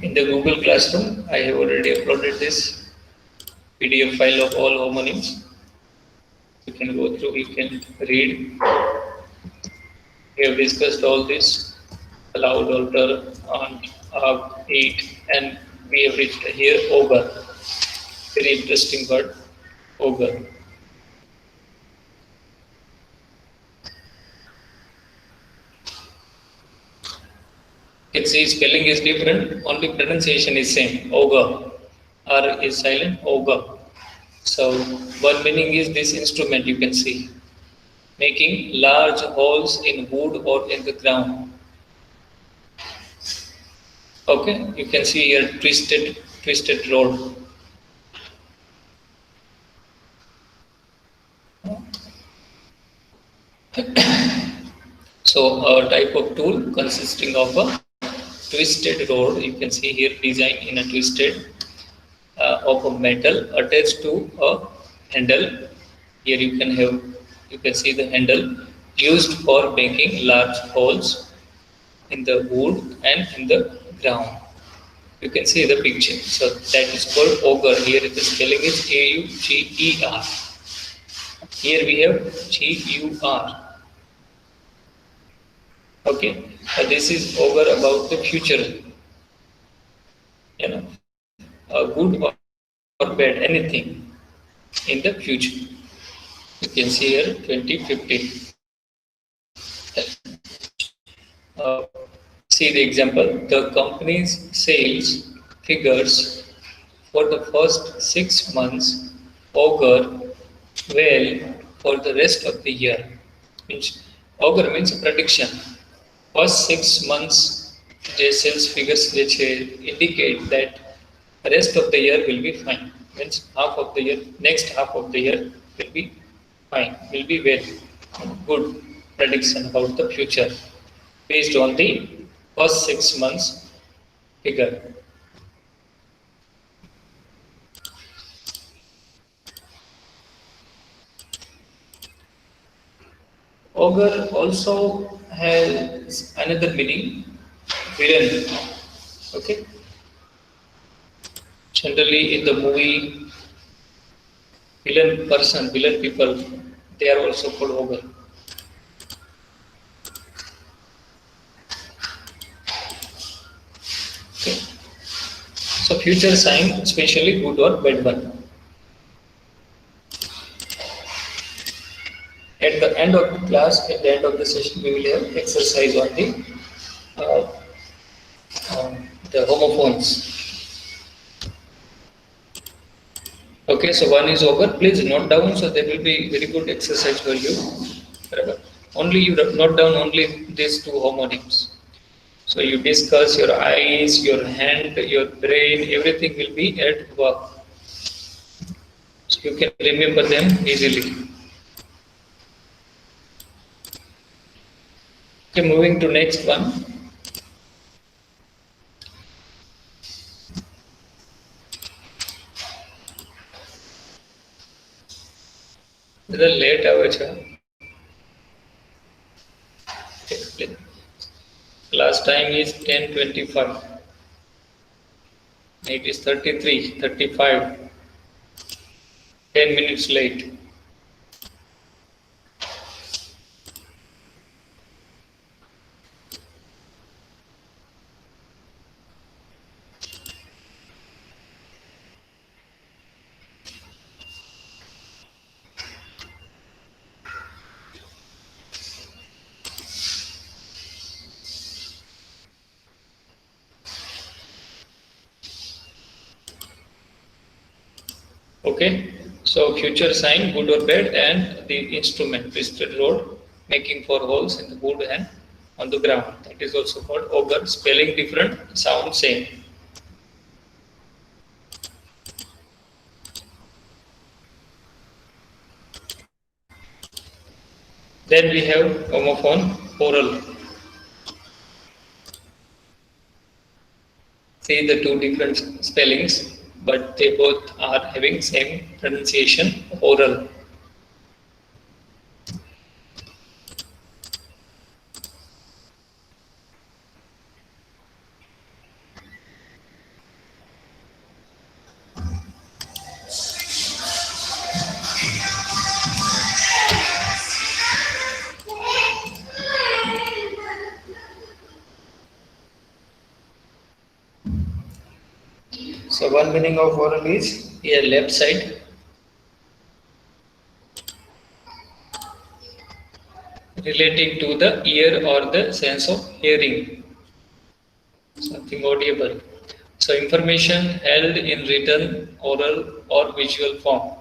In the Google Classroom, I have already uploaded this PDF file of all homonyms. You can go through, you can read. We have discussed all this: allowed, alter, aunt, eat, and we have reached here ogre. Very interesting word, ogre. You can see spelling is different, only pronunciation is same. Ogre. R is silent, ogre. So one meaning is this instrument you can see, making large holes in wood or in the ground. Okay, you can see here twisted rod. So a type of tool consisting of a twisted rod. You can see here design in a twisted of a metal attached to a handle. Here you can see the handle used for making large holes in the wood and in the ground. You can see the picture. So that is called auger. Here the spelling is AUGER. Here we have GUR. Okay, this is over about the future. You know, good or bad, anything in the future. You can see here 2050. See the example. The company's sales figures for the first 6 months augur well for the rest of the year. Means augur means prediction. First 6 months જે sales figures જે છે indicate that the rest of the year will be fine. Means half of the year, next half of the year will be fine, will be very good prediction about the future based on the first 6 months figure. Ogre also has another meaning, villain. Okay. Generally, in the movie, villain people, they are also called ogre. Okay. So, future sign, especially good or bad one. At the end of the class, at the end of the session, we will have exercise on uh, the homophones. Okay, so one is over. Please note down, so there will be very good exercise for you. Only you note down only these two homonyms. So you discuss your eyes, your hand, your brain, everything will be at work. So you can remember them easily. Okay, moving to next one. The late આવે છે. Last time is 10:25. It is 33, 35. 10 minutes late. Okay, so future sign, good or bad, and the instrument, twisted rod, making for holes in the wood and on the ground. That is also called auger. Spelling different, sound same. Then we have homophone, oral. See the two different spellings, but they both are having same pronunciation, oral. So one meaning of oral is here left side, relating to the ear or the sense of hearing, something audible. So information held in written, oral, or visual form.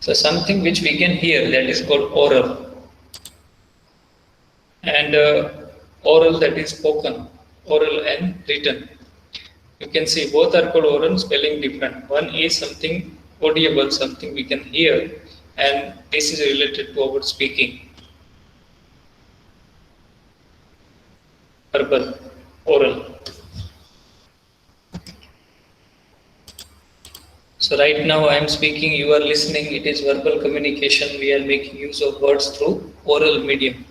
So something which we can hear, that is called oral, and oral, that is spoken, oral and written. You can see both are called oral, spelling different. One is something audible, something we can hear, and this is related to our speaking, verbal, oral. So right now I am speaking, you are listening. It is verbal communication. We are making use of words through oral medium.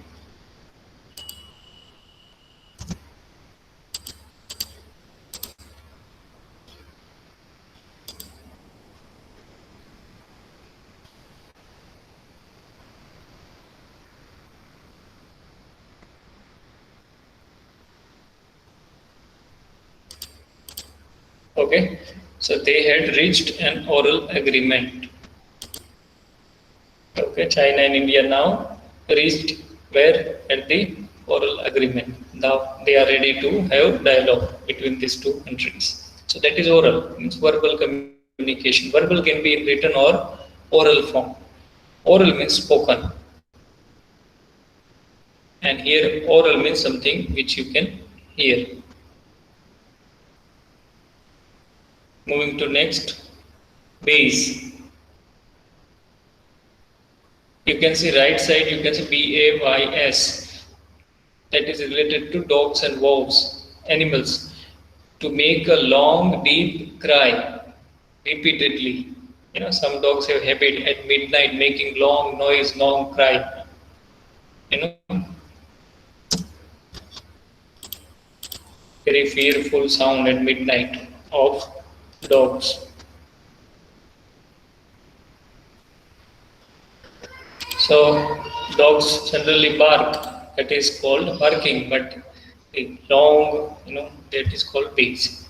Okay, so they had reached an oral agreement. Okay, China and India now reached where at the oral agreement. Now they are ready to have dialogue between these two countries. So that is oral, means verbal communication. Verbal can be in written or oral form. Oral means spoken, and here oral means something which you can hear. Moving to next, base. You can see right side, you can see BAYS, that is related to dogs and wolves, animals, to make a long, deep cry repeatedly. You know, some dogs have habit at midnight making long noise, long cry. You know, very fearful sound at midnight of dogs. So dogs generally bark. That is called barking, but the long, that is called barks.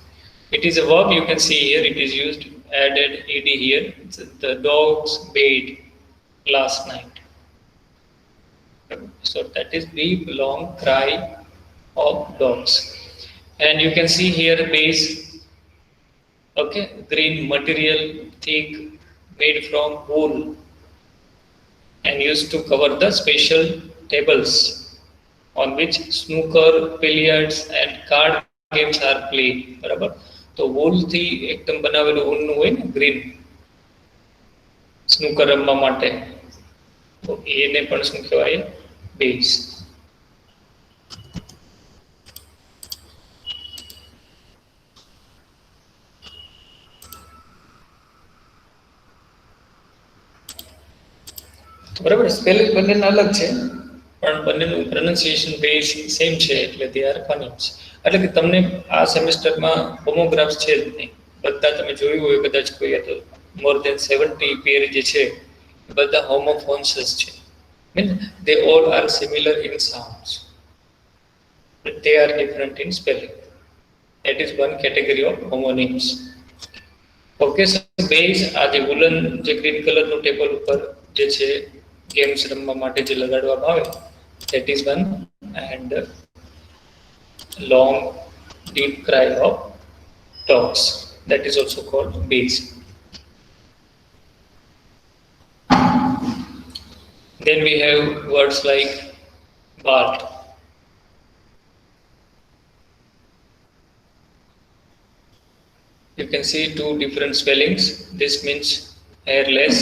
It is a verb you can see here. It is used added ed here. It's the dogs bayed last night. So that is deep, long cry of dogs. And you can see here base. Okay, green material, thick, made from wool, and used to cover the special tables on which snooker, billiards and card games are played. બરાબર તો વૂલથી એકદમ બનાવેલું ઊનનું હોય ને green snooker રમવા માટે તો એને પણ શું કહેવાય બેઝ. બરાબર સ્પેલિંગ બંનેના અલગ છે પણ બંનેનું પ્રોનાઉન્સિએશન બેઝ સેમ છે એટલે દે આર ફોનેમ્સ. એટલે કે તમને આ સેમેસ્ટરમાં હોમોગ્રાફ્સ છે જ નહીં. બધા તમે જોયું હોય કદાચ કોઈ તો મોર દેન 70 પેર જે છે બધા હોમોફોન્સ જ છે. Means they all are similar in sounds but they are different in spelling. That is one category of homonyms. Okay, so base આ જે વુલન જે ગ્રીન કલરનું ટેબલ ઉપર જે છે ગેમ્સ રમવા માટે જે લગાડવામાં આવે that is one, and long deep cry of dogs, that is also called base. Then we have words like bald. You can see two different spellings. This means hairless,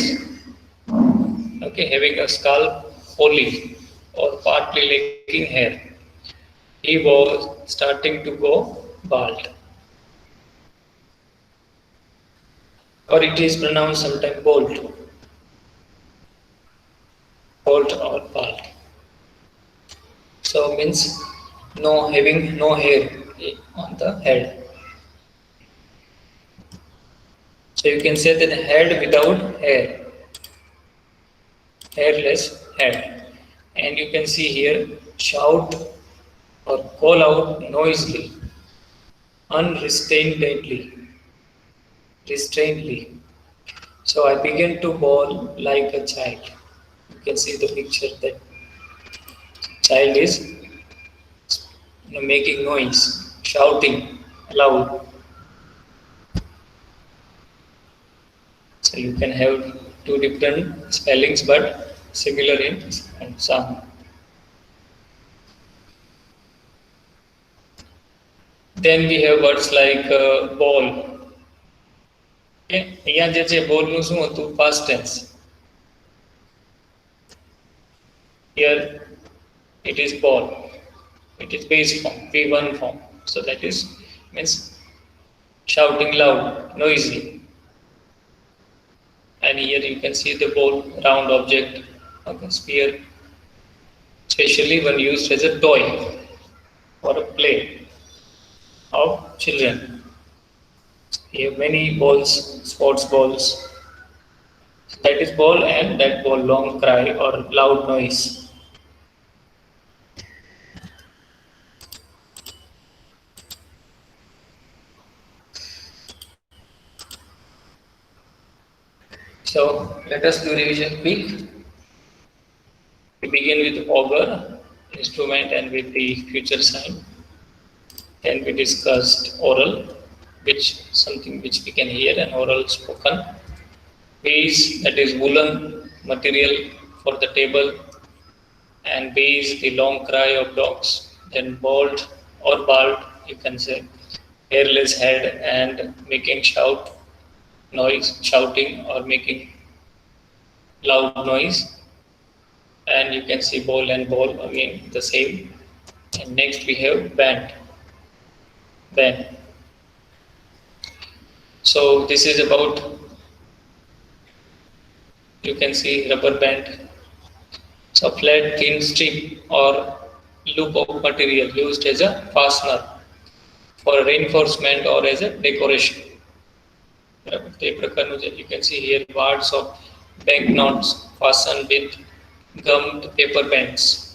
okay, having a scalp wholly or partly lacking hair. He was starting to go bald. Or it is pronounced sometimes bolt. Bolt or bald. So means no, having no hair on the head. So you can say that head without hair. hairless head. And you can see here shout or call out noisily, unrestrainedly, restrainedly. So I began to bawl like a child. You can see the picture that child is making noise, shouting loud. So you can have two different spellings but similar in sound. Then we have words like ball. Okay? અહીંયા જે છે બોલનું શું હતું past tense. Here it is ball. It is base form, V1 form. So that is means shouting loud, noisy. And here you can see the ball, round object, okay, sphere, especially when used as a toy or a play of children. We have many balls, sports balls. That is ball and that ball long cry or loud noise. So let us do revision quick. We begin with augur, instrument and with the future sign. Then we discussed oral, which something which we can hear and oral spoken. Base, that is woolen material for the table, and base, the long cry of dogs. Then bald or bald, you can say, hairless head and making shout noise, shouting or making loud noise. And you can see ball and ball again the same. And next we have band. Band. So this is about, you can see rubber band. So flat thin strip or loop of material used as a fastener for reinforcement or as a decoration. You can see here parts of banknotes fastened with gummed paper bands.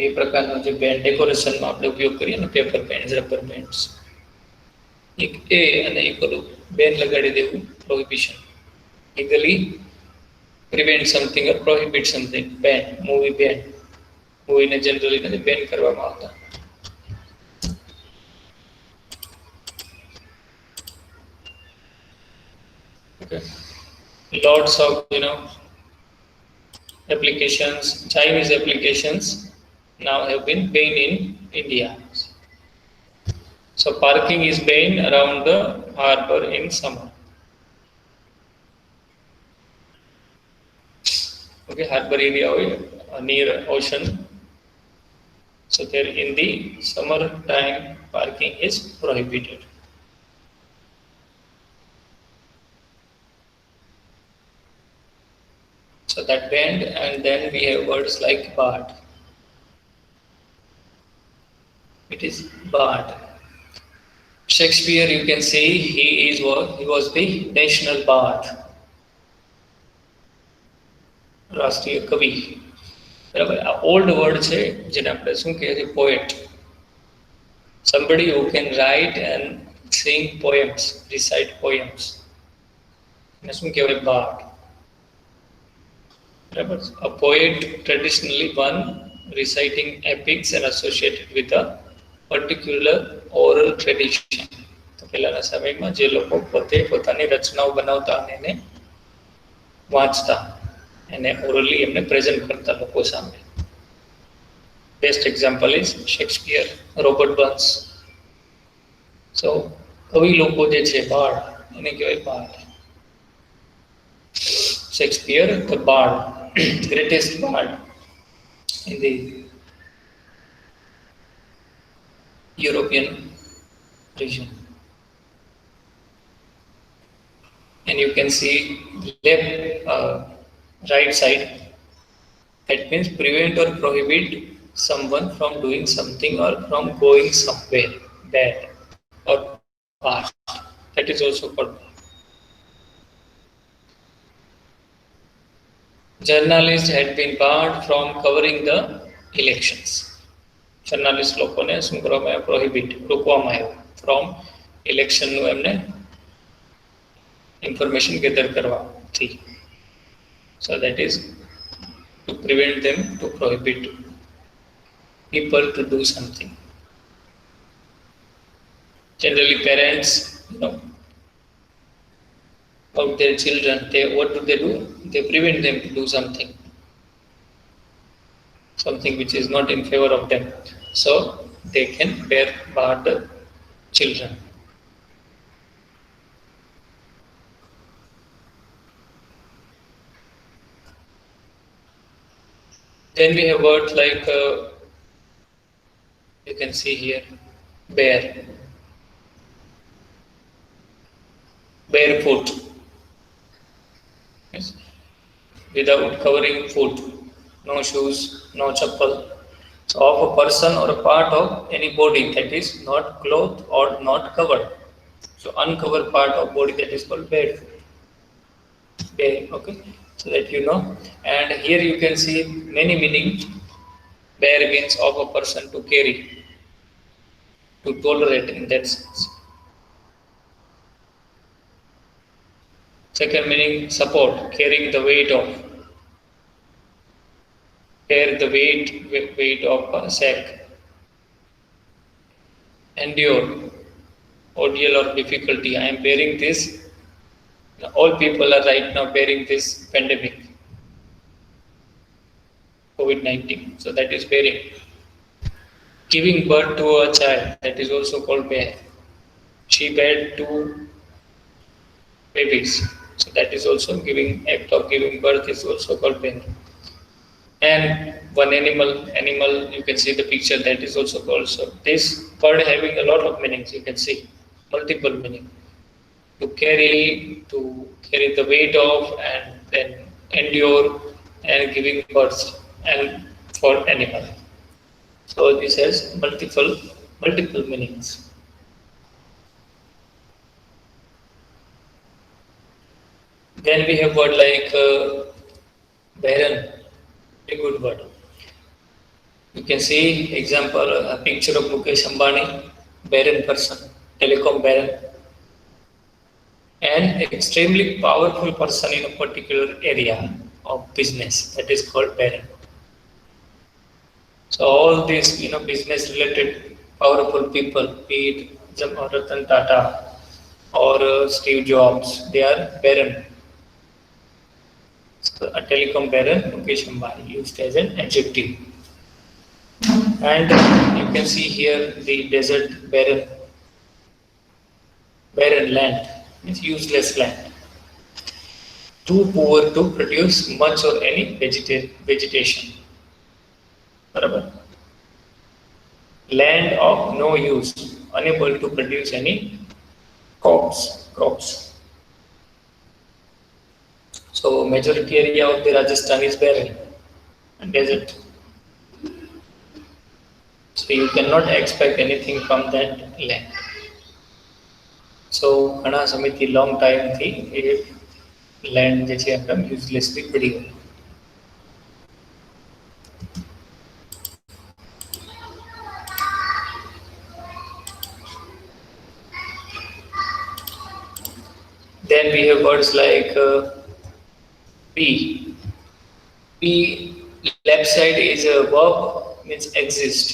ये प्रकारનો જે band ડેકોરેશનમાં આપણે ઉપયોગ કરીએ ને paper bands rubber bands એક એ અને એક ઓલું બેન લગાડી દેવું prohibition legally prevent something or prohibit something ban movie ban મૂવીને જનરલી નથી બેન કરવામાં આવતા. Okay. Lots of applications, Chinese applications now have been banned in India. So parking is banned around the harbor in summer. Okay, harbor area near ocean. So there in the summer time parking is prohibited. So that band, and then we have words like bard. It is bard. Shakespeare, you can say he was the national bard. રાષ્ટ્રીય કવિ. બરાબર, આ old word છે જેને આપણે શું કહીએ છીએ poet. Somebody who can write and sing poems, recite poems. એને શું કહેવાય bard. A poet traditionally one reciting epics and associated with a particular oral tradition. તો પહેલાના સમયમાં જે લોકો પોતે પોતાની રચનાઓ બનાવતા અને એને વાંચતા, એને ઓરલી એમને પ્રેઝન્ટ કરતા લોકો સામે. Best example is Shakespeare, Robert Burns. So કવિ લોકો જે છે બાળ, એને કહેવાય બાળ. Shakespeare, the bard, greatest bard in the European region. And you can see left, right side. That means prevent or prohibit someone from doing something or from going somewhere bad or past. That is also called bad. Journalists had been barred from covering the elections. Journalist લોકોને શું કરવામાં આવ્યો? Prohibit, રોકવામાં આવ્યો from ઇલેક્શનનું એમને information gather કરવાથી. So that is to prevent them, to prohibit people to do something. Generally, parents, of their children, what do? They prevent them to do something which is not in favor of them, so they can bar the children. Then we have words like you can see here, barefoot, yes, without covering foot, no shoes, no chappal. So of a person or a part of any body that is not clothed or not covered. So uncovered part of body, that is called barefoot. Bare, okay, so that you know. And here you can see many meanings. Bare means of a person to carry, to tolerate in that sense. Second meaning, support, carrying the weight of. Bear the weight of a sack. Endure, ordeal or difficulty. I am bearing this. All people are right now bearing this pandemic, COVID-19. So that is bearing. Giving birth to a child, that is also called bear. She bare 2 babies. So that is also act of giving birth is also called bear. And one animal, you can see the picture, that is also called. So this word having a lot of meanings, you can see multiple meaning. To carry the weight of, and then endure, and giving birth, and for animal. So this has multiple meanings. Then we have word like barren, a good word. You can see example, a picture of Mukesh Ambani, barren person, telecom baron, an extremely powerful person in a particular area of business, that is called baron. So all these, business related powerful people, be it Ratan Tata or Steve Jobs, they are baron. So a telecom baron, Mukesh Ambani, used as an adjective. And you can see here the desert barren land, means useless land. Too poor to produce much or any vegetation. Barabar. Land of no use, unable to produce any crops. So majority area of the Rajasthan is barren and desert. So you cannot expect anything from that land. So ઘણા સમયથી long time થી એ land જે છે એકદમ uselessly પડી ગયું. Then we have words like be. Be left side is a verb, means exist.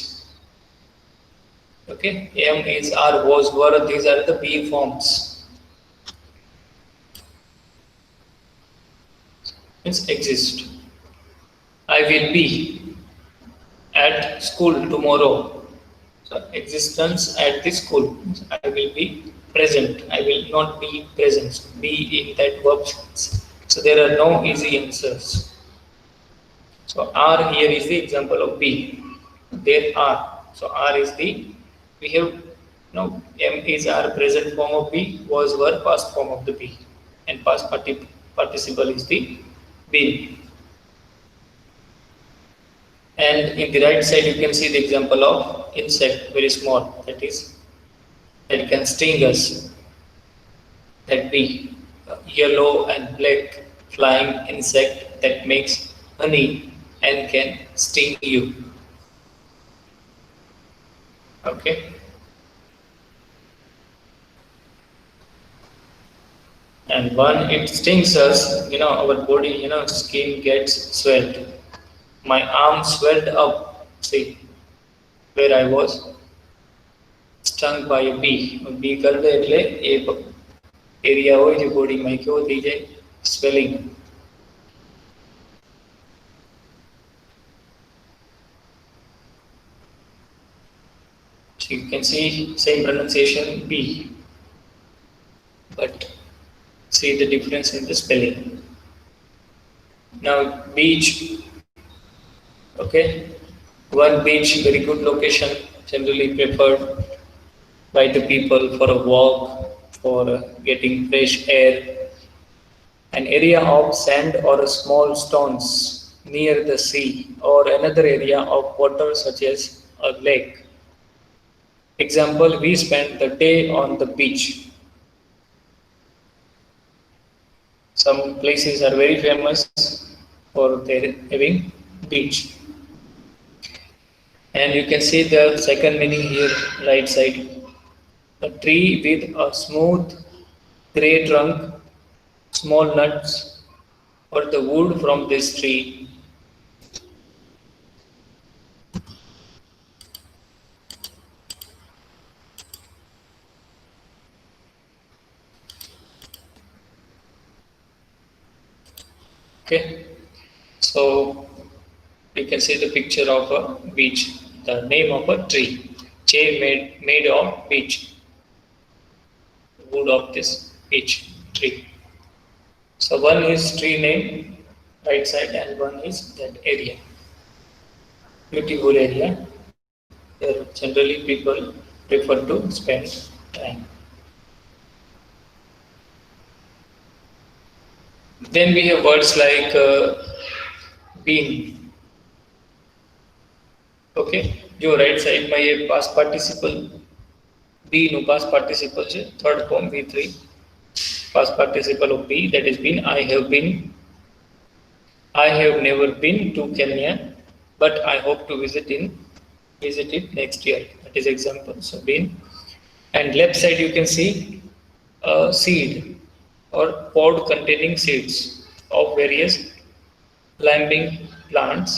Okay, am is are was were, these are the be forms. Means exist. I will be at school tomorrow. So existence at the school. I will be present. I will not be present. Be in that verb sense. So there are no easy answers. So are here is the example of be. There are. So are is the, we have am is our present form of be, was were past form of the be, and past participle is the been. And in the right side, you can see the example of insect, very small, that can sting us, that big, yellow and black flying insect that makes honey and can sting you. Okay, and when it stings us, our body, skin gets swelled. My arm swelled up. See where I was stung by a bee. બી કરડે એટલે એ area હોય જે બોડીમાં કેવો થઈ જાય swelling. So you can see same pronunciation B, but see the difference in the spelling. Now beach, okay, one beach, very good location, generally preferred by the people for a walk, for getting fresh air. An area of sand or small stones near the sea or another area of water such as a lake. Example, we spent the day on the beach. Some places are very famous for their having beach. And you can see the second meaning here, right side. A tree with a smooth grey trunk, small nuts, or the wood from this tree. Okay, so you can see the picture of a beach, the name of a tree, made of beech, wood of this beech tree. So one is tree name, right side, and one is that area, beautiful area where generally people prefer to spend time. Then we have words like bean. Okay, જો right સાઈડમાં એ past participle be નું past participle છે, third form V3, past participle of be, that is been. I have never been to Kenya, but I hope to visit it next year. That is example. So been. And left side you can see a seed or pod containing seeds of various climbing plants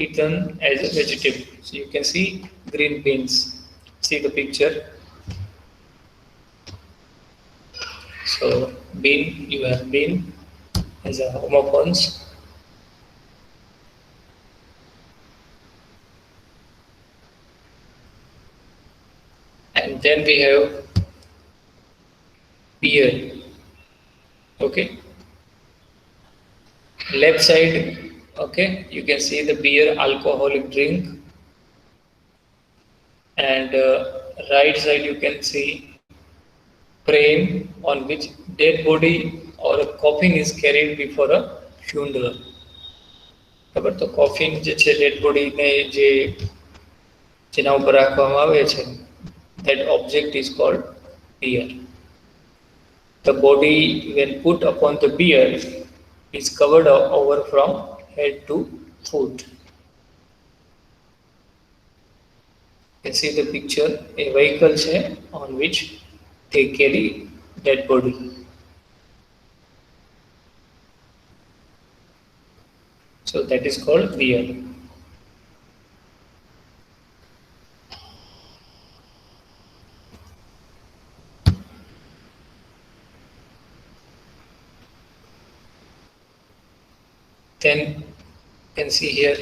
eaten as a vegetable. So you can see green beans. See the picture. So bean, you have bean as a homophones. And then we have beer. Okay, left side, okay, you can see the beer, alcoholic drink, and right side you can see crane on which dead body or a coffin is carried before a funeral. ખબર તો coffin જે છે dead બોડીને જે જેના ઉપર રાખવામાં આવે છે, that object is called bier. The body, when put upon the bier, is covered over from head to foot. You can see the picture, a vehicle on which they carry dead body. So that is called bier. Then you can see here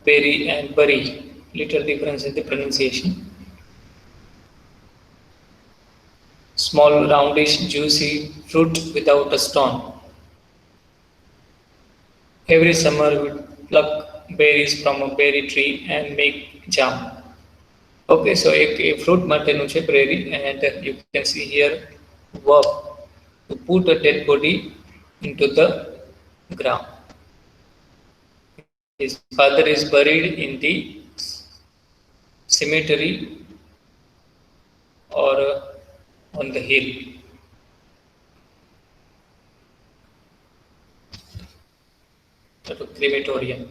berry and bury, little difference in the pronunciation. Small roundish juicy fruit without a stone. Every summer we pluck berries from a berry tree and make jam. Okay, so a fruit માટેનું છે berry, and you can see here verb to put a dead body into the ground. His father is buried in the cemetery or on the hill, at a crematorium.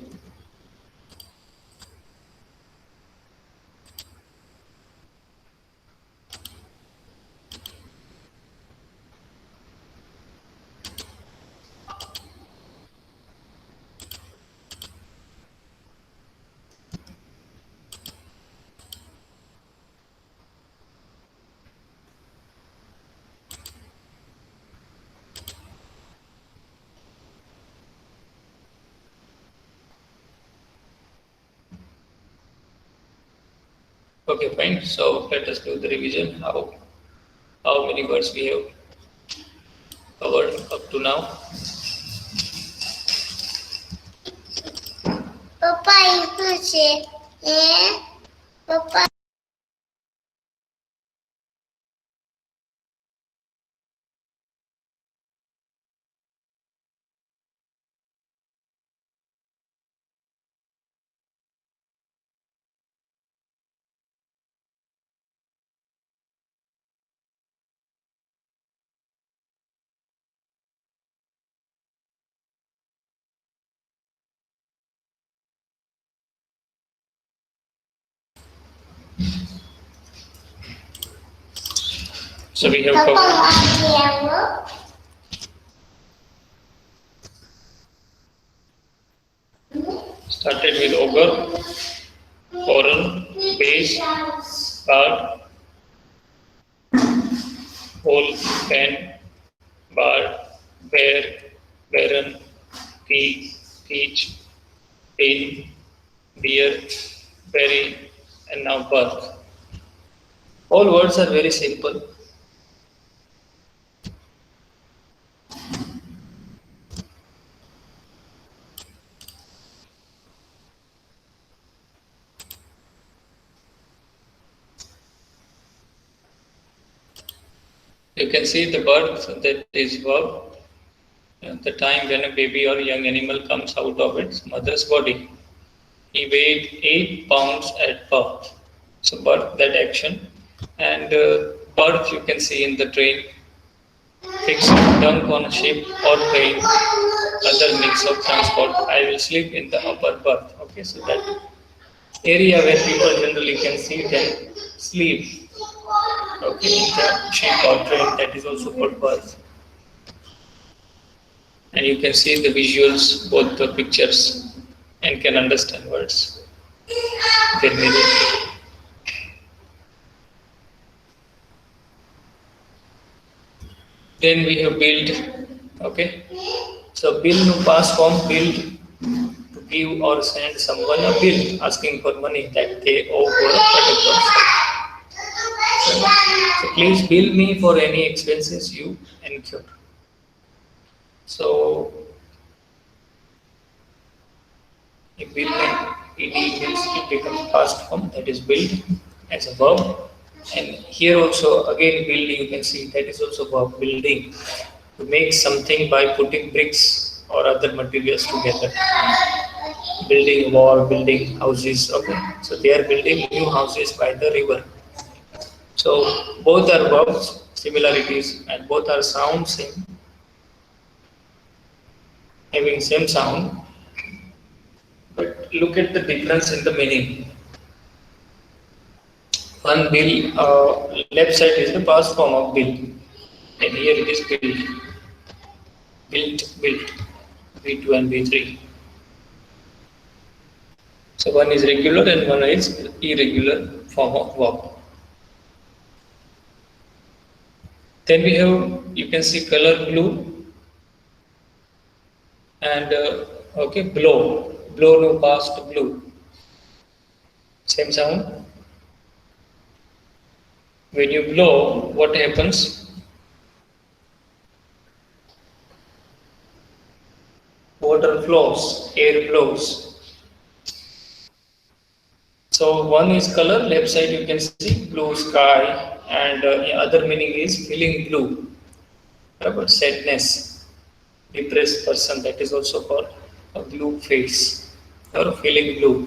Okay, fine. So let us do the revision. How many words we have covered up to now? Papa itu sih, Papa. So we have Papa covered, lagi yang lo. started with ogre, oral, base, card, whole, pen, bard, bear, baron, tea, teach, tin, beer, berry, and now birth. All words are very simple. You can see the birth, that is verb, the time when a baby or young animal comes out of its mother's body. He weighed 8 pounds at birth. So birth, that action. And birth you can see in the train, fixed, dunk on a ship or train, other means of transport. I will sleep in the upper berth. Okay, so that area where people generally can sit and sleep. Okay, in the ship or train, that is also called berth. And you can see the visuals, both the pictures, and can understand words, their meaning. Then we have build. Okay, so bill no past form, build, to give or send someone a bill asking for money that they owe for a particular service. So please bill me for any expenses you incur. So if bill ed means it becomes past form, that is build as a verb. And here also again build, you can see that is also verb, building, to make something by putting bricks or other materials together. Building wall, building houses. Okay, so they are building new houses by the river. So both are verbs, similarities, and both are sound same, having same sound. But look at the difference in the meaning. One bill, left side is the past form of bill, and here it is built, built, B2 and B3. So one is regular and one is irregular form of verb. Then we have, you can see color blue and okay, blow no past blue. Same sound. When you blow, what happens? Water flows, air blows. So one is color, left side you can see blue sky, and other meaning is feeling blue. Sadness, depressed person, that is also called a blue face or feeling blue.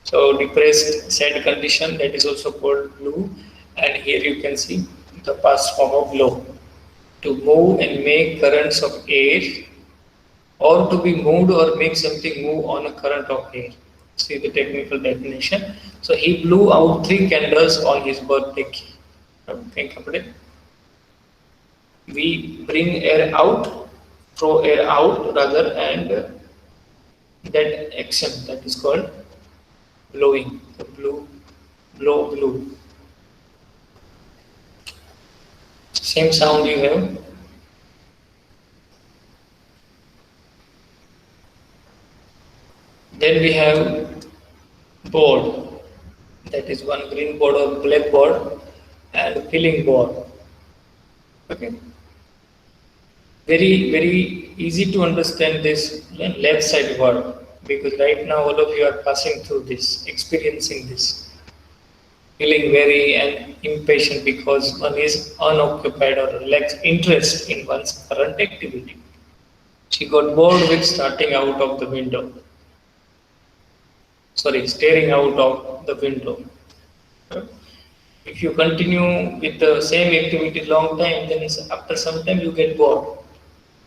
So depressed, sad condition, that is also called blue. And here you can see the past form of blow. To move and make currents of air, or to be moved or make something move on a current of air. See the technical definition. So he blew out 3 candles on his birthday cake. Think about it. We bring air out, throw air out rather, and that action that is called blowing. The blow. Same sound you have. Then we have board. That is one green board or black board and filling board. Okay. Very easy to understand this left side word, because right now all of you are passing through this, experiencing this, feeling very and impatient because one is unoccupied or lacks interest in one's current activity. She got bored with starting out of the window. Sorry, staring out of the window. If you continue with the same activity long time, then after some time you get bored.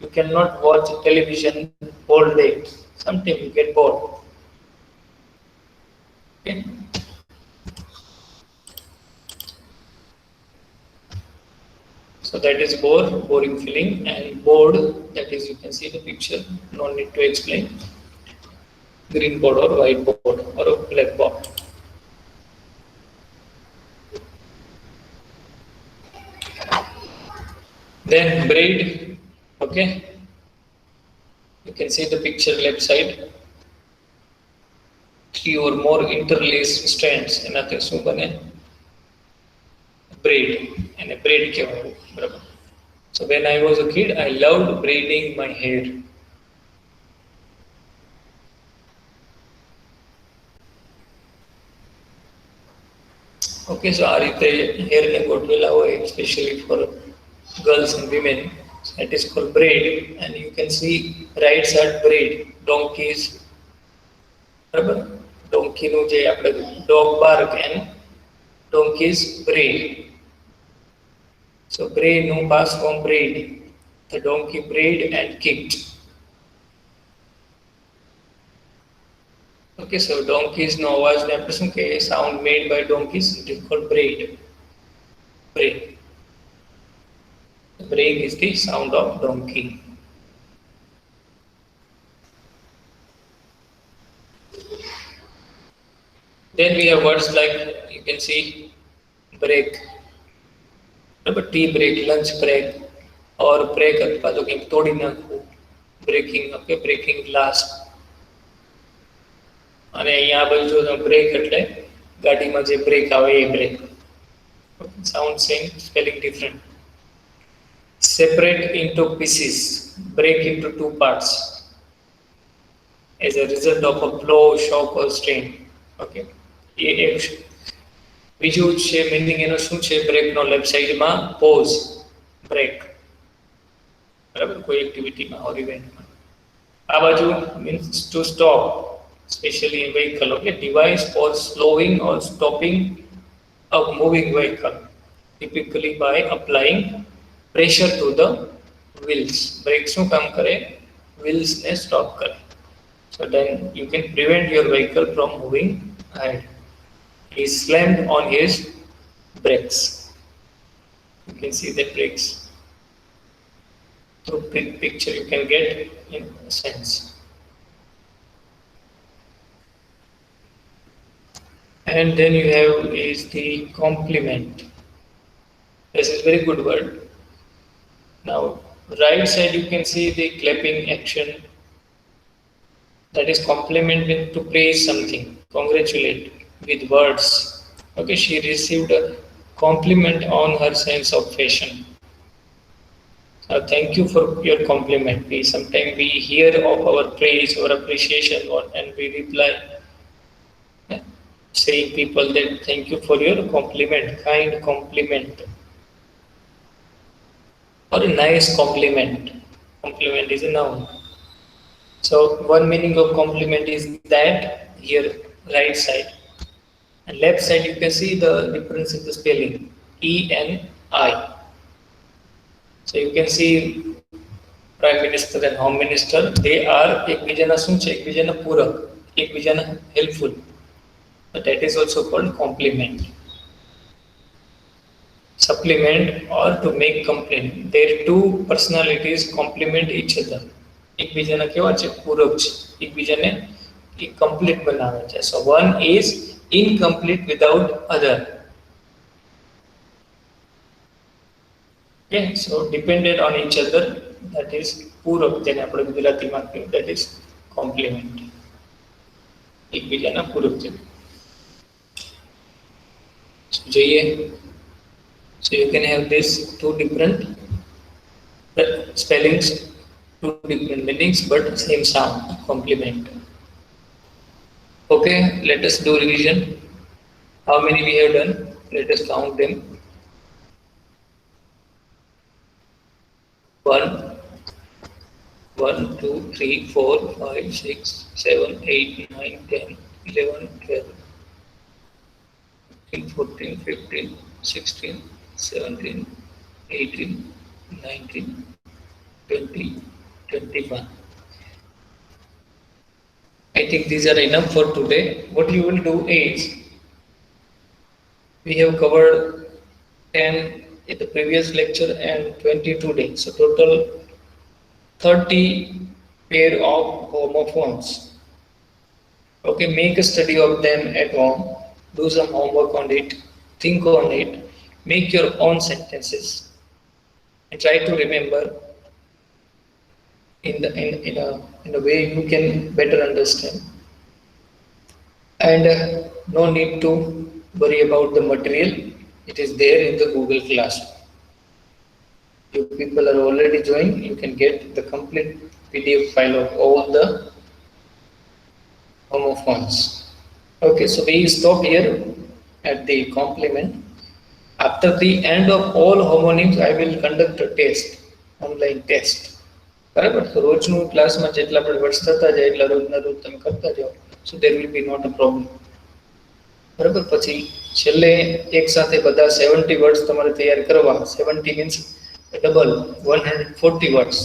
You cannot watch television whole day. Sometimes you get bored. Okay. So that is boring feeling, and board, that is you can see the picture, no need to explain. Green board or white board or a black board. Then braid, okay. You can see the picture left side. 3 or more interlaced strands એનાથી શું બને? Braid. એને braid કહેવાય. બરાબર. So when I was a kid, I loved braiding my hair. Okay, so આ રીતે hair ને ગોઠવેલા હોય, especially for girls and women. That is called braid, and you can see right side braid, donkeys. બરાબર? Donkey નું જે આપણે dog bark and donkeys braid. So bray no past form braid. The donkey brayed and kicked. Okay, so donkeys no અવાજ ને આપણે શું કે sound made by donkeys, it is called braid. Bray. Braying is the sound of donkey. Then we have words like, you can see, break. Remember tea break, lunch break, or break અથવા તો કંઈક તોડી નાખવું, breaking, okay, breaking glass. અને અહીંયા આ બાજુ જો બ્રેક એટલે ગાડીમાં જે બ્રેક આવે એ break. Sound same, spelling different. Separate into pieces, break into 2 parts as a result of a blow, shock or strain. Okay. એ એક બીજું છે મીનિંગ એનો શું છે? બ્રેકનો લેફ્ટ સાઈડમાં પોઝ, બ્રેક. બરાબર, કોઈ એક્ટિવિટીમાં ઓર ઇવેન્ટમાં. આ બાજુ means to stop, specially in vehicle. Okay, device for slowing or stopping a moving vehicle, typically by applying pressure to the wheels. Brake શું કામ કરે? wheels ને સ્ટોપ કરે. So then you can prevent your vehicle from moving ahead. He slammed on his brakes. You can see the brakes. Through picture you can get in a sense. And then you have is the complement. This is very good word. Now right side you can see the clapping action. That is complement means to praise something, congratulate with words. Okay, she received a compliment on her sense of fashion. Thank you for your compliment. Sometimes we hear of our praise or appreciation, and we reply saying people that thank you for your compliment, kind compliment, or a nice compliment. Complement is a noun. So one meaning of complement is that here right side and left side you can see the difference in the spelling E and I. So you can see Prime Minister and Home Minister they are એકબીજાના શું છે એકબીજાના પૂરક એકબીજાના helpful. But that is also called complement. Supplement or to make complement. Their two personalities complement each other. એકબીજાના કેવા છે પૂરક છે એકબીજાને complete બનાવે છે. So one is incomplete without other. Okay, so dependent on each other, that is પૂરક જેને આપણે ગુજરાતીમાં કહીએ that is complement. એકબીજાના પૂરક છે. So જોઈએ. So you can have this two different spellings, two different meanings, but same sound, complement. Okay, let us do revision. How many we have done? Let us count them. 1, 1, 2, 3, 4, 5, 6, 7, 8, 9, 10, 11, 12, 13, 14, 15, 16, 17, 18, 19, 20, 21. I think these are enough for today. What you will do is, we have covered 10 in the previous lecture and 20 today. So total 30 pair of homophones. Okay, make a study of them at home. Do some homework on it. Think on it. Make your own sentences. And try to remember in a way you can better understand. And no need to worry about the material. It is there in the Google Classroom. You people are already joined. You can get the complete PDF file of all the homophones. Okay, so we stop here at the complement. After the end of all homonyms, I will conduct a test, online test. બરાબર તો રોજનું ક્લાસમાં જેટલા આપણે words થતા જાય એટલા રોજના રોજ તમે કરતા જાઓ so there will be not a problem બરાબર પછી છેલ્લે એક સાથે બધા 70 વર્ડ્સ તમારે તૈયાર કરવા 70 means double 140 words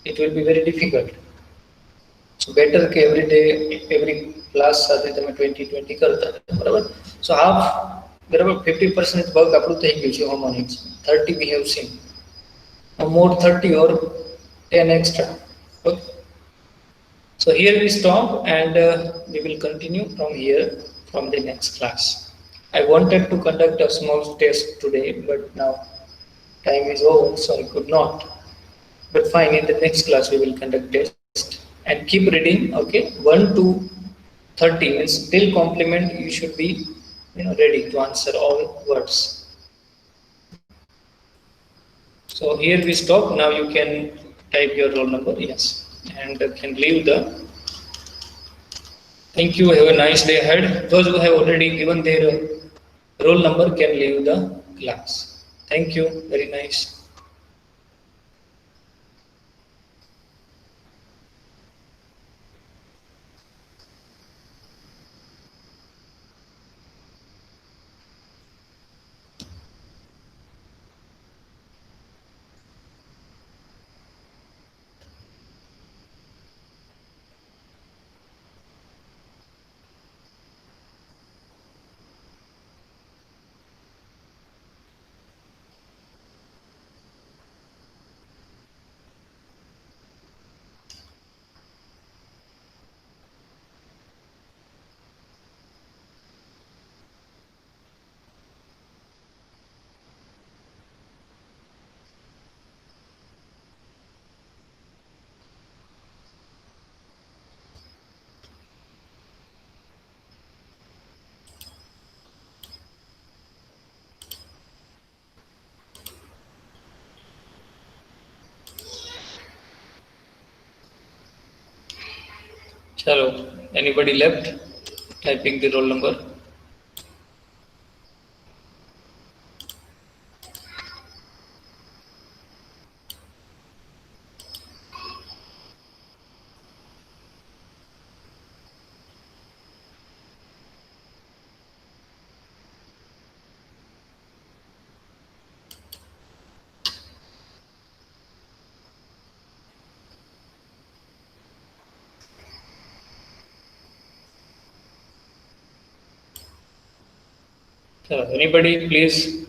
it will be very difficult. So better કે every class સાથે તમે 20 કરતા બરાબર so half બરાબર 50% વર્ક આપણું થઈ ગયું છે homonyms 30 we have seen more 30 or 10 extra. Okay. So here we stop and we will continue from here from the next class. I wanted to conduct a small test today but now time is over so I could not. But fine, in the next class we will conduct test and keep reading. Okay, 1 to 30 means till complement you should be ready to answer all words. So here we stop. Now you can type your roll number, yes, and can leave the. Thank you. Have a nice day ahead. Those who have already given their roll number can leave the class. Thank you. Very nice. Chalo, anybody left typing the roll number? Anybody please